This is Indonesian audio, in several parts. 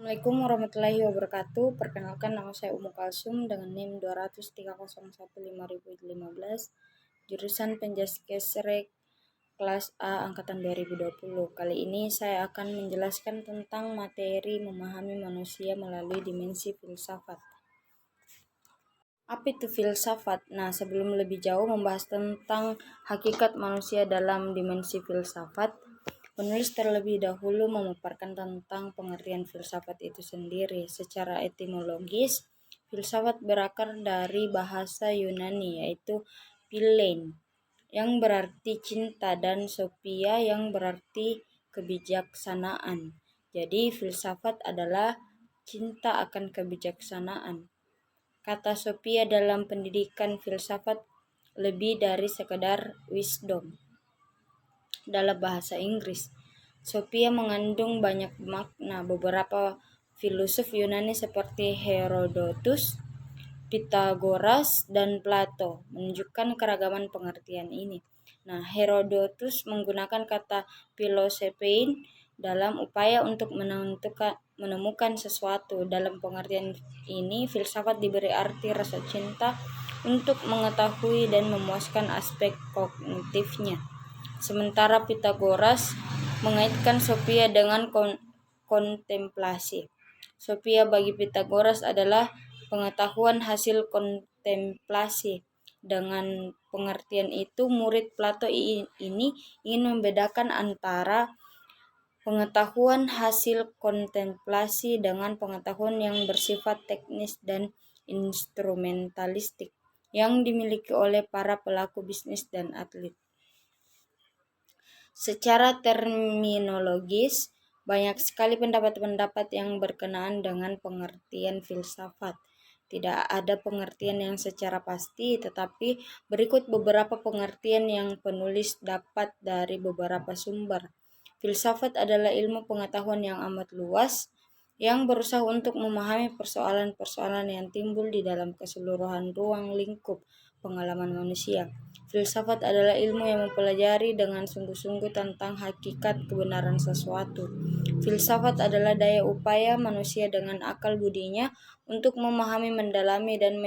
Assalamualaikum warahmatullahi wabarakatuh. Perkenalkan, nama saya Umu Kalsum dengan NIM 203015015, jurusan Penjaskesrek kelas A angkatan 2020. Kali ini saya akan menjelaskan tentang materi memahami manusia melalui dimensi filsafat. Apa itu filsafat? Nah, sebelum lebih jauh membahas tentang hakikat manusia dalam dimensi filsafat, penulis terlebih dahulu memaparkan tentang pengertian filsafat itu sendiri. Secara etimologis, filsafat berakar dari bahasa Yunani yaitu philein yang berarti cinta dan sophia yang berarti kebijaksanaan. Jadi filsafat adalah cinta akan kebijaksanaan. Kata sophia dalam pendidikan filsafat lebih dari sekedar wisdom. Dalam bahasa Inggris, sophia mengandung banyak makna. Beberapa filosof Yunani seperti Herodotus, Pythagoras, dan Plato menunjukkan keragaman pengertian ini. Nah, Herodotus menggunakan kata philosopein dalam upaya untuk menemukan sesuatu. Dalam pengertian ini, filsafat diberi arti rasa cinta untuk mengetahui dan memuaskan aspek kognitifnya. Sementara Pythagoras mengaitkan sophia dengan kontemplasi. Sophia bagi Pythagoras adalah pengetahuan hasil kontemplasi. Dengan pengertian itu, murid Plato ini ingin membedakan antara pengetahuan hasil kontemplasi dengan pengetahuan yang bersifat teknis dan instrumentalistik yang dimiliki oleh para pelaku bisnis dan atlet. Secara terminologis, banyak sekali pendapat-pendapat yang berkenaan dengan pengertian filsafat. Tidak ada pengertian yang secara pasti, tetapi berikut beberapa pengertian yang penulis dapat dari beberapa sumber. Filsafat adalah ilmu pengetahuan yang amat luas, yang berusaha untuk memahami persoalan-persoalan yang timbul di dalam keseluruhan ruang lingkup pengalaman manusia. Filsafat adalah ilmu yang mempelajari dengan sungguh-sungguh tentang hakikat kebenaran sesuatu. Filsafat adalah daya upaya manusia dengan akal budinya untuk memahami, mendalami, dan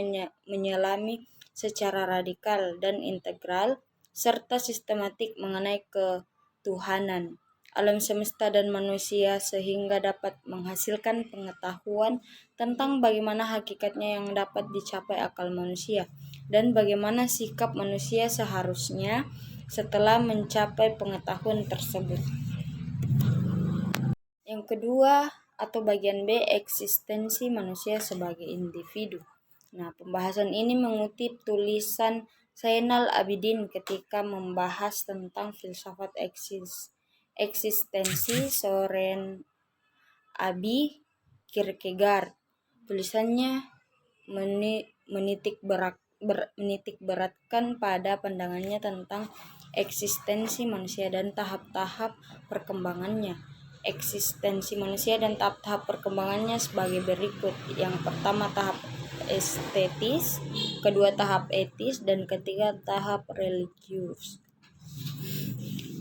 menyelami secara radikal dan integral serta sistematik mengenai ketuhanan alam semesta dan manusia, sehingga dapat menghasilkan pengetahuan tentang bagaimana hakikatnya yang dapat dicapai akal manusia dan bagaimana sikap manusia seharusnya setelah mencapai pengetahuan tersebut. Yang kedua atau bagian B, eksistensi manusia sebagai individu. Nah, pembahasan ini mengutip tulisan Zainal Abidin ketika membahas tentang filsafat eksistensi Soren Abi Kierkegaard. Tulisannya menitik beratkan pada pandangannya tentang eksistensi manusia dan tahap-tahap perkembangannya. Eksistensi manusia dan tahap-tahap perkembangannya sebagai berikut. Yang pertama, tahap estetis, kedua tahap etis, dan ketiga tahap religius.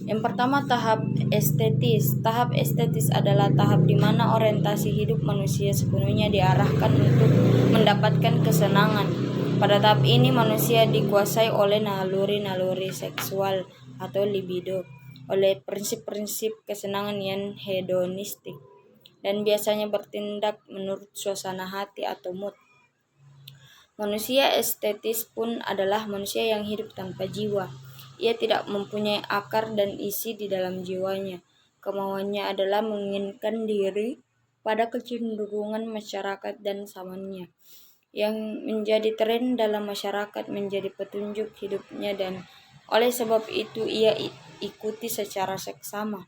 Yang pertama, tahap estetis. Tahap estetis adalah tahap di mana orientasi hidup manusia sepenuhnya diarahkan untuk mendapatkan kesenangan. Pada tahap ini manusia dikuasai oleh naluri-naluri seksual atau libido, oleh prinsip-prinsip kesenangan yang hedonistik, dan biasanya bertindak menurut suasana hati atau mood. Manusia estetis pun adalah manusia yang hidup tanpa jiwa. Ia tidak mempunyai akar dan isi di dalam jiwanya. Kemauannya adalah menginginkan diri pada kecenderungan masyarakat dan zamannya. Yang menjadi tren dalam masyarakat menjadi petunjuk hidupnya, dan oleh sebab itu ia ikuti secara seksama.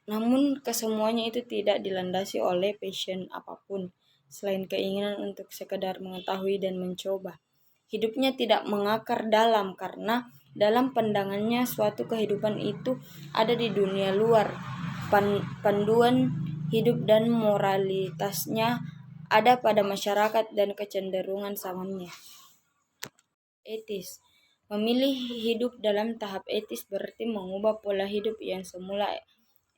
Namun kesemuanya itu tidak dilandasi oleh passion apapun, selain keinginan untuk sekedar mengetahui dan mencoba. Hidupnya tidak mengakar dalam, karena dalam pandangannya suatu kehidupan itu ada di dunia luar. Panduan hidup dan moralitasnya ada pada masyarakat dan kecenderungan zamannya. Etis. Memilih hidup dalam tahap etis berarti mengubah pola hidup yang semula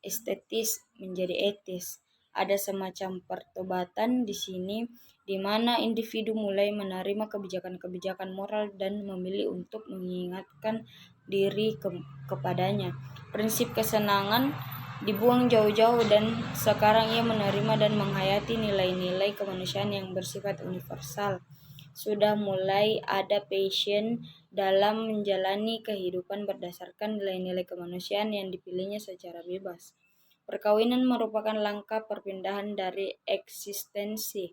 estetis menjadi etis. ada semacam pertobatan di sini, di mana individu mulai menerima kebijakan-kebijakan moral dan memilih untuk mengingatkan diri kepadanya. Prinsip kesenangan dibuang jauh-jauh dan sekarang ia menerima dan menghayati nilai-nilai kemanusiaan yang bersifat universal. Sudah mulai ada passion dalam menjalani kehidupan berdasarkan nilai-nilai kemanusiaan yang dipilihnya secara bebas. Perkawinan merupakan langkah perpindahan dari eksistensi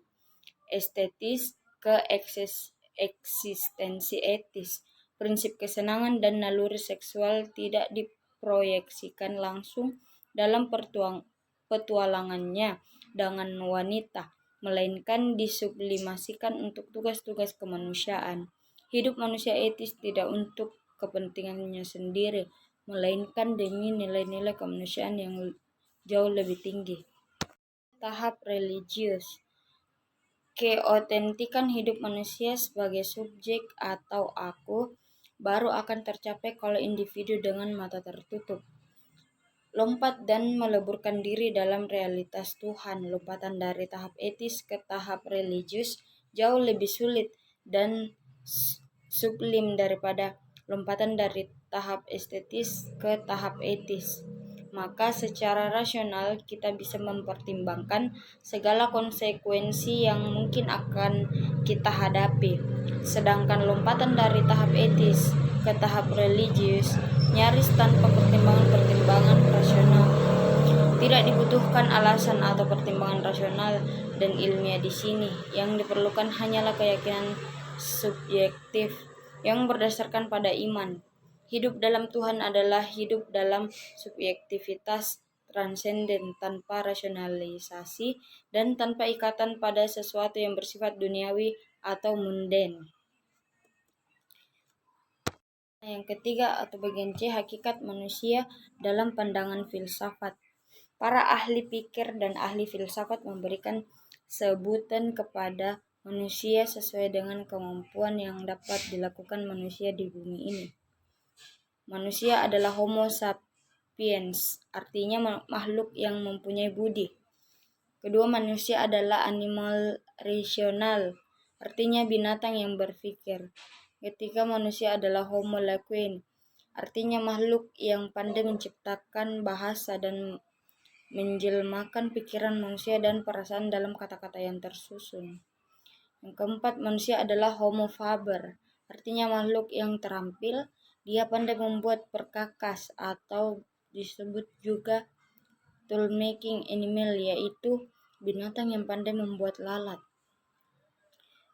estetis ke eksistensi etis. Prinsip kesenangan dan naluri seksual tidak diproyeksikan langsung dalam petualangannya dengan wanita, melainkan disublimasikan untuk tugas-tugas kemanusiaan. Hidup manusia etis tidak untuk kepentingannya sendiri, melainkan demi nilai-nilai kemanusiaan yang jauh lebih tinggi. Tahap religius. Keotentikan hidup manusia sebagai subjek atau aku baru akan tercapai kalau individu dengan mata tertutup lompat dan meleburkan diri dalam realitas Tuhan. Lompatan dari tahap etis ke tahap religius jauh lebih sulit dan sublim daripada lompatan dari tahap estetis ke tahap etis. Maka secara rasional kita bisa mempertimbangkan segala konsekuensi yang mungkin akan kita hadapi. Sedangkan lompatan dari tahap etis ke tahap religius nyaris tanpa pertimbangan-pertimbangan rasional. Tidak dibutuhkan alasan atau pertimbangan rasional dan ilmiah di sini. Yang diperlukan hanyalah keyakinan subjektif yang berdasarkan pada iman. Hidup dalam Tuhan adalah hidup dalam subjektivitas transenden tanpa rasionalisasi dan tanpa ikatan pada sesuatu yang bersifat duniawi atau munden. Yang ketiga atau bagian C, hakikat manusia dalam pandangan filsafat. Para ahli pikir dan ahli filsafat memberikan sebutan kepada manusia sesuai dengan kemampuan yang dapat dilakukan manusia di bumi ini. Manusia adalah Homo sapiens, artinya makhluk yang mempunyai budi. Kedua, manusia adalah animal rasional, artinya binatang yang berpikir. Ketiga, manusia adalah Homo loquens, artinya makhluk yang pandai menciptakan bahasa dan menjelmakan pikiran manusia dan perasaan dalam kata-kata yang tersusun. Yang keempat, manusia adalah Homo faber, artinya makhluk yang terampil. Dia pandai membuat perkakas atau disebut juga tool-making animal, yaitu binatang yang pandai membuat lalat.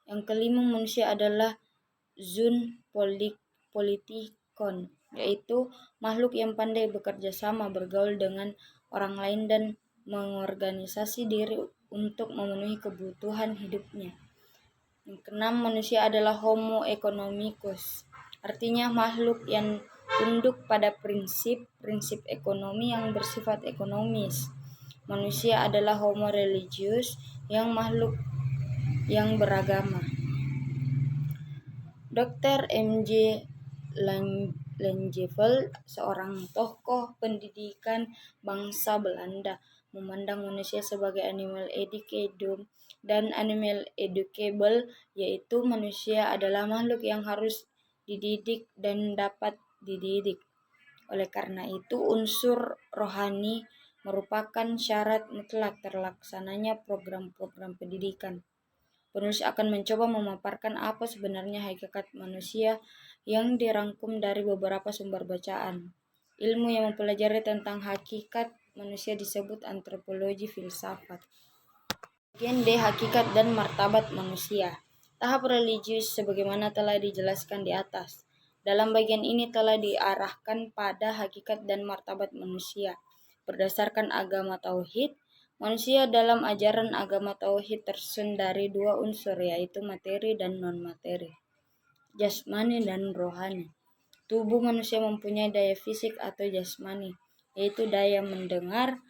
Yang kelima, manusia adalah zoon politikon, yaitu makhluk yang pandai bekerja sama, bergaul dengan orang lain dan mengorganisasi diri untuk memenuhi kebutuhan hidupnya. Yang keenam, manusia adalah Homo economicus, artinya makhluk yang tunduk pada prinsip ekonomi yang bersifat ekonomis. Manusia adalah Homo religius, yang makhluk yang beragama. Dr. M.J. Langeveld, seorang tokoh pendidikan bangsa Belanda, memandang manusia sebagai animal educandum dan animal educable, yaitu manusia adalah makhluk yang harus dididik dan dapat dididik. Oleh karena itu, unsur rohani merupakan syarat mutlak terlaksananya program-program pendidikan. Penulis akan mencoba memaparkan apa sebenarnya hakikat manusia yang dirangkum dari beberapa sumber bacaan. Ilmu yang mempelajari tentang hakikat manusia disebut antropologi filsafat. Bagian D, hakikat dan martabat manusia. Tahap religius sebagaimana telah dijelaskan di atas. Dalam bagian ini telah diarahkan pada hakikat dan martabat manusia. Berdasarkan agama Tauhid, manusia dalam ajaran agama Tauhid tersusun dari dua unsur, yaitu materi dan non-materi, jasmani dan rohani. Tubuh manusia mempunyai daya fisik atau jasmani, yaitu daya mendengar,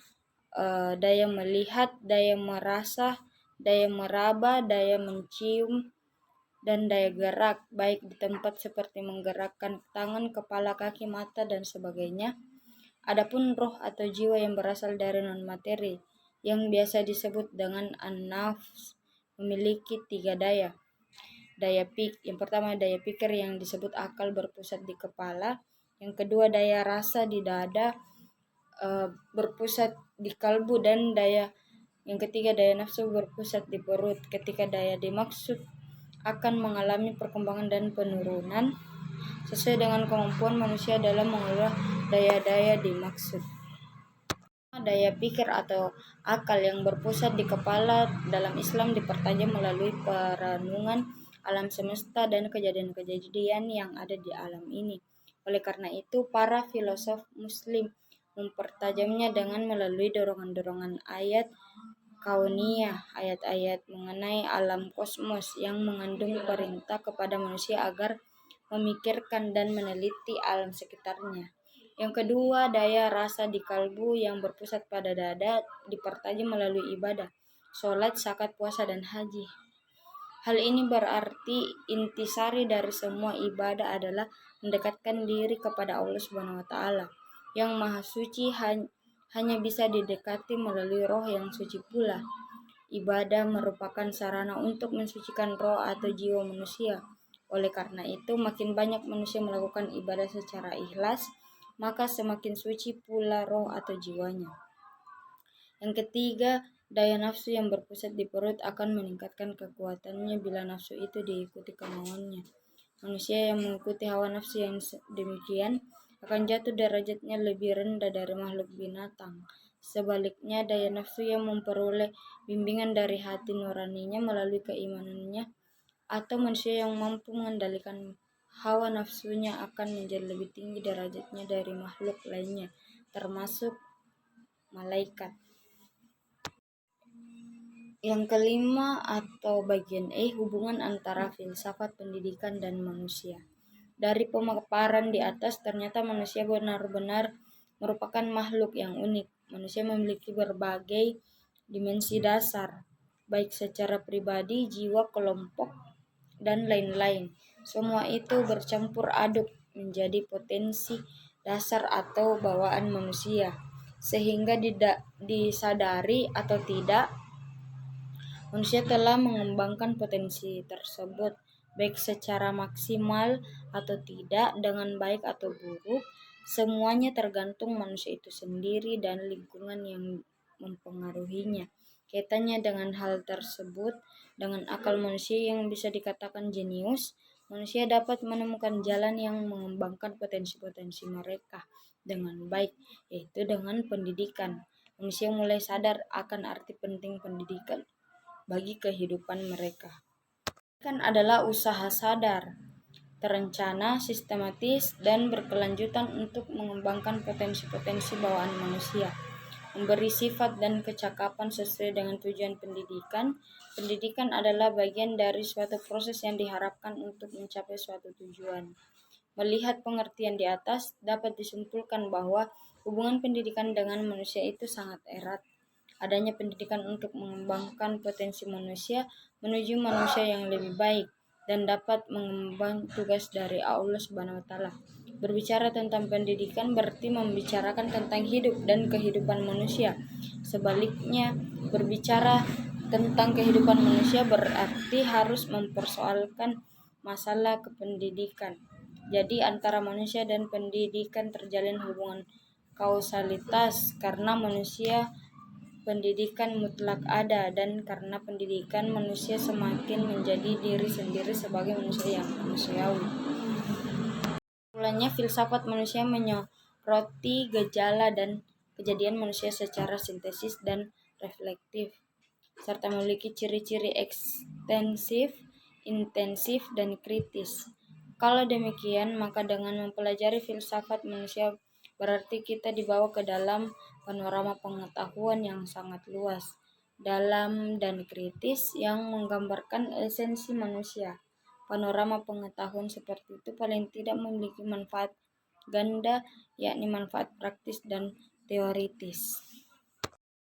daya melihat, daya merasa, daya meraba, daya mencium, dan daya gerak, baik di tempat seperti menggerakkan tangan, kepala, kaki, mata, dan sebagainya. Adapun roh atau jiwa yang berasal dari non-materi, yang biasa disebut dengan an-nafs, memiliki 3 daya. Yang pertama daya pikir yang disebut akal berpusat di kepala, yang kedua daya rasa di dada berpusat di kalbu, dan yang ketiga daya nafsu berpusat di perut. Ketika daya dimaksud akan mengalami perkembangan dan penurunan sesuai dengan kemampuan manusia dalam mengelola daya-daya dimaksud. Daya pikir atau akal yang berpusat di kepala dalam Islam dipertajam melalui perenungan alam semesta dan kejadian-kejadian yang ada di alam ini. Oleh karena itu, para filosof Muslim mempertajamnya dengan melalui dorongan-dorongan ayat kauniyah, ayat-ayat mengenai alam kosmos yang mengandung perintah kepada manusia agar memikirkan dan meneliti alam sekitarnya. Yang kedua, daya rasa di kalbu yang berpusat pada dada dipertajam melalui ibadah, sholat, zakat, puasa, dan haji. Hal ini berarti intisari dari semua ibadah adalah mendekatkan diri kepada Allah Subhanahu wa taala yang Maha Suci, hanya bisa didekati melalui roh yang suci pula. Ibadah merupakan sarana untuk mensucikan roh atau jiwa manusia. Oleh karena itu, makin banyak manusia melakukan ibadah secara ikhlas, maka semakin suci pula roh atau jiwanya. Yang ketiga, daya nafsu yang berpusat di perut akan meningkatkan kekuatannya bila nafsu itu diikuti kemauannya. Manusia yang mengikuti hawa nafsu yang demikian akan jatuh derajatnya lebih rendah dari makhluk binatang. Sebaliknya, daya nafsu yang memperoleh bimbingan dari hati nuraninya melalui keimanannya, atau manusia yang mampu mengendalikan hawa nafsunya akan menjadi lebih tinggi derajatnya dari makhluk lainnya, termasuk malaikat. Yang kelima atau bagian E, hubungan antara filsafat, pendidikan, dan manusia. Dari pemaparan di atas, ternyata manusia benar-benar merupakan makhluk yang unik. Manusia memiliki berbagai dimensi dasar, baik secara pribadi, jiwa, kelompok, dan lain-lain. Semua itu bercampur aduk menjadi potensi dasar atau bawaan manusia, sehingga disadari atau tidak, manusia telah mengembangkan potensi tersebut, baik secara maksimal atau tidak, dengan baik atau buruk. Semuanya tergantung manusia itu sendiri dan lingkungan yang mempengaruhinya. Kaitannya dengan hal tersebut, dengan akal manusia yang bisa dikatakan jenius, manusia dapat menemukan jalan yang mengembangkan potensi-potensi mereka dengan baik, yaitu dengan pendidikan. Manusia mulai sadar akan arti penting pendidikan bagi kehidupan mereka. Pendidikan adalah usaha sadar, terencana, sistematis, dan berkelanjutan untuk mengembangkan potensi-potensi bawaan manusia, memberi sifat dan kecakapan sesuai dengan tujuan pendidikan. Pendidikan adalah bagian dari suatu proses yang diharapkan untuk mencapai suatu tujuan. Melihat pengertian di atas, dapat disimpulkan bahwa hubungan pendidikan dengan manusia itu sangat erat. Adanya pendidikan untuk mengembangkan potensi manusia menuju manusia yang lebih baik dan dapat mengemban tugas dari Allah Subhanahu wa taala. Berbicara tentang pendidikan berarti membicarakan tentang hidup dan kehidupan manusia. Sebaliknya, berbicara tentang kehidupan manusia berarti harus mempersoalkan masalah kependidikan. Jadi antara manusia dan pendidikan terjalin hubungan kausalitas karena manusia pendidikan mutlak ada, dan karena pendidikan manusia semakin menjadi diri sendiri sebagai manusia yang manusiawi. Mulanya filsafat manusia menyoroti gejala dan kejadian manusia secara sintesis dan reflektif, serta memiliki ciri-ciri ekstensif, intensif, dan kritis. Kalau demikian, maka dengan mempelajari filsafat manusia berarti kita dibawa ke dalam panorama pengetahuan yang sangat luas, dalam, dan kritis yang menggambarkan esensi manusia. Panorama pengetahuan seperti itu paling tidak memiliki manfaat ganda, yakni manfaat praktis dan teoritis.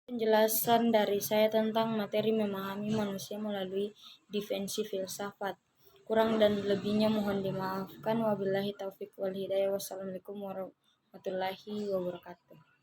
Penjelasan dari saya tentang materi memahami manusia melalui dimensi filsafat. Kurang dan lebihnya mohon dimaafkan. Wabillahi taufiq wal hidayah. Wassalamualaikum warahmatullahi wabarakatuh.